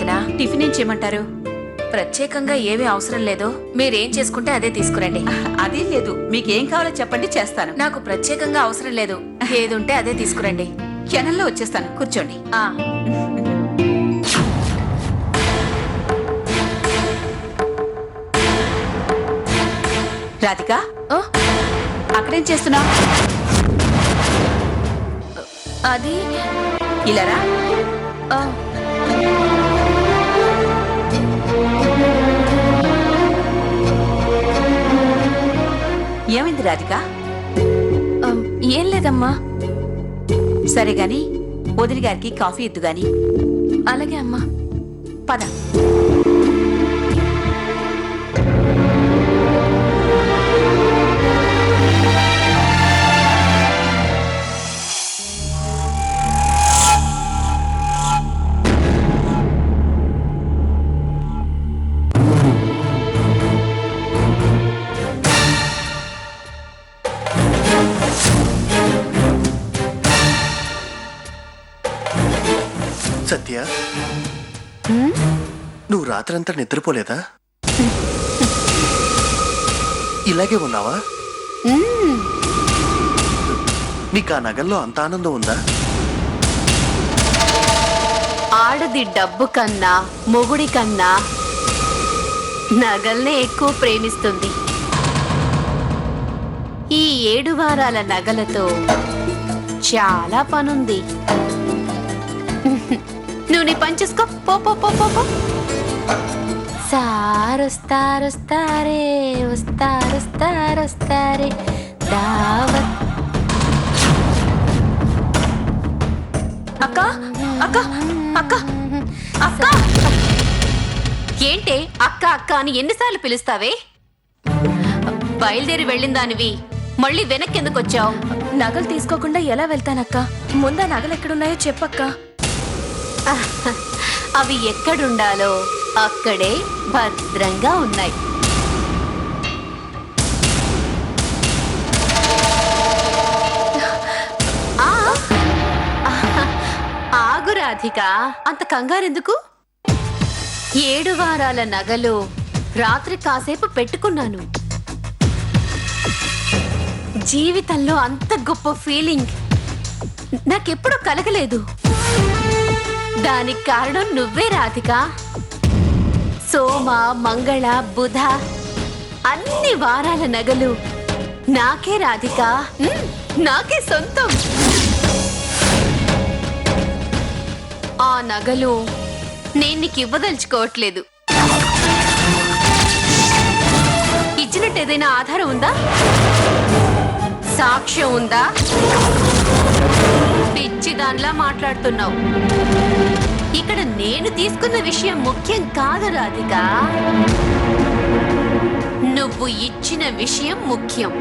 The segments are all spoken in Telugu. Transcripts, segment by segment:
వరకేనా? టిఫిన్ ఏం చేయమంటారు? ప్రత్యేకంగా ఏమీ అవసరం లేదు, మీరేం చేసుకుంటే అదే తీసుకురండి. అదేం లేదు, మీకేం కావాలో చెప్పండి, చేస్తాను. నాకు ప్రత్యేకంగా అవసరం లేదు, ఏదుంటే అదే తీసుకురండి. క్షణంలో వచ్చేస్తాను, కూర్చోండి. ఆ రాధిక, ఓ, అక్కడేం చేస్తున్నా? అది ఇలారా. ఆ, ఏమైంది రాధిక? ఆ, ఏం లేదమ్మా. సరే గాని వదిలి గారికి కాఫీ ఇద్దు గాని. అలాగే అమ్మా. పద. సత్య, నువ్వు రాత్రంతా నిద్రపోలేదా? ఇలాగే ఉన్నావా? నీకు ఆ నగల్లో అంత ఆనందం ఉందా? ఆడది డబ్బు కన్నా మొగుడి కన్నా నగల్నే ఎక్కువ ప్రేమిస్తుంది. ఈ 7 వారాల నగలతో చాలా పనుంది. నువ్వు నీ పని చూసుకో. పో పో పో పో పో. సారొస్తారొస్తారే వస్తారొస్తారొస్తారే దావత్. అక్క అక్క అక్క అక్క, ఏంటే అక్క అక్క అని ఎన్నిసార్లు పిలుస్తావే? బయలుదేరి వెళ్ళిందానివి మళ్ళీ వెనక్కి ఎందుకు వచ్చావు? నగలు తీసుకోకుండా ఎలా వెళ్తానక్క? ముందా నగలు ఎక్కడున్నాయో చెప్పక్క. అవి ఎక్కడుండాలో అక్కడే భద్రంగా ఉన్నాయి. ఆగు రాధిక, అంత కంగారెందుకు? 7 వారాల నగలు రాత్రి కాసేపు పెట్టుకున్నాను. జీవితంలో అంత గొప్ప ఫీలింగ్ నాకెప్పుడు కలగలేదు. దానికి కారణం నువ్వే రాధిక. సోమ మంగళ బుధ అన్ని వారాల నగలు నాకే రాధిక, నాకే సొంతం. ఆ నగలు నేను నీకు ఇవ్వదలుచుకోవట్లేదు. ఇచ్చినట్టు ఏదైనా ఆధారం ఉందా? సాక్ష్యం ఉందా? పిచ్చి దానిలా మాట్లాడుతున్నావు. ఇక్కడ నేను తీసుకున్న విషయం ముఖ్యం కాదు రాధిక, నువ్వు ఇచ్చిన విషయం ముఖ్యం.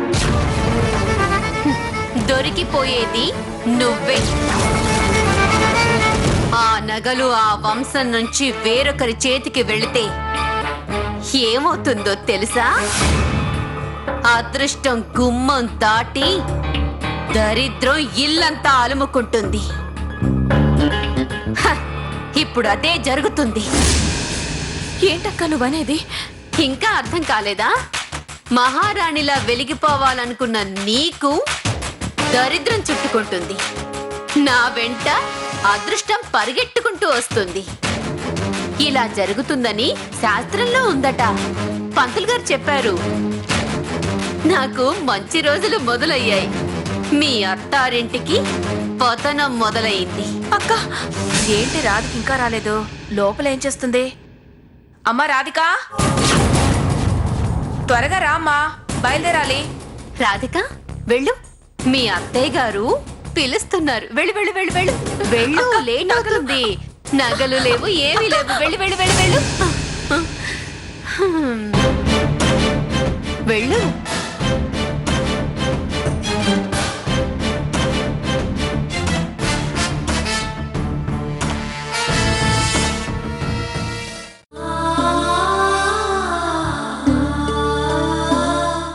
దొరికిపోయేది నువ్వే. ఆ నగలు ఆ వంశం నుంచి వేరొకరి చేతికి వెళితే ఏమవుతుందో తెలుసా? అదృష్టం గుమ్మం దాటి దరిద్రం ఇల్లంతా అలుముకుంటుంది. ఇప్పుడు అదే జరుగుతుంది. ఏంటక్క నువ్వనేది? ఇంకా అర్థం కాలేదా? మహారాణిలా వెలిగిపోవాలనుకున్న నీకు దరిద్రం చుట్టుకుంటుంది. నా వెంట అదృష్టం పరిగెట్టుకుంటూ వస్తుంది. ఇలా జరుగుతుందని శాస్త్రంలో ఉందట. పంతులు గారు చెప్పారు. నాకు మంచి రోజులు మొదలయ్యాయి. మీ అత్తారింటికి పతనం మొదలైంది. అక్క, ఏంటి రాధిక ఇంకా రాలేదు? లోపల ఏం చేస్తుంది? అమ్మా రాధిక, త్వరగా రా అమ్మా, బయలుదేరాలి. రాధిక వెళ్ళు, మీ అత్తయ్య గారు పిలుస్తున్నారు. వెళ్ళు వెళ్ళు వెళ్ళు వెళ్ళు వెళ్ళు. లేట్ అవుతుంది. నగలు లేవు, ఏమీ లేవు. వెళ్ళు వెళ్ళు వెళ్ళు వెళ్ళు వెళ్ళు.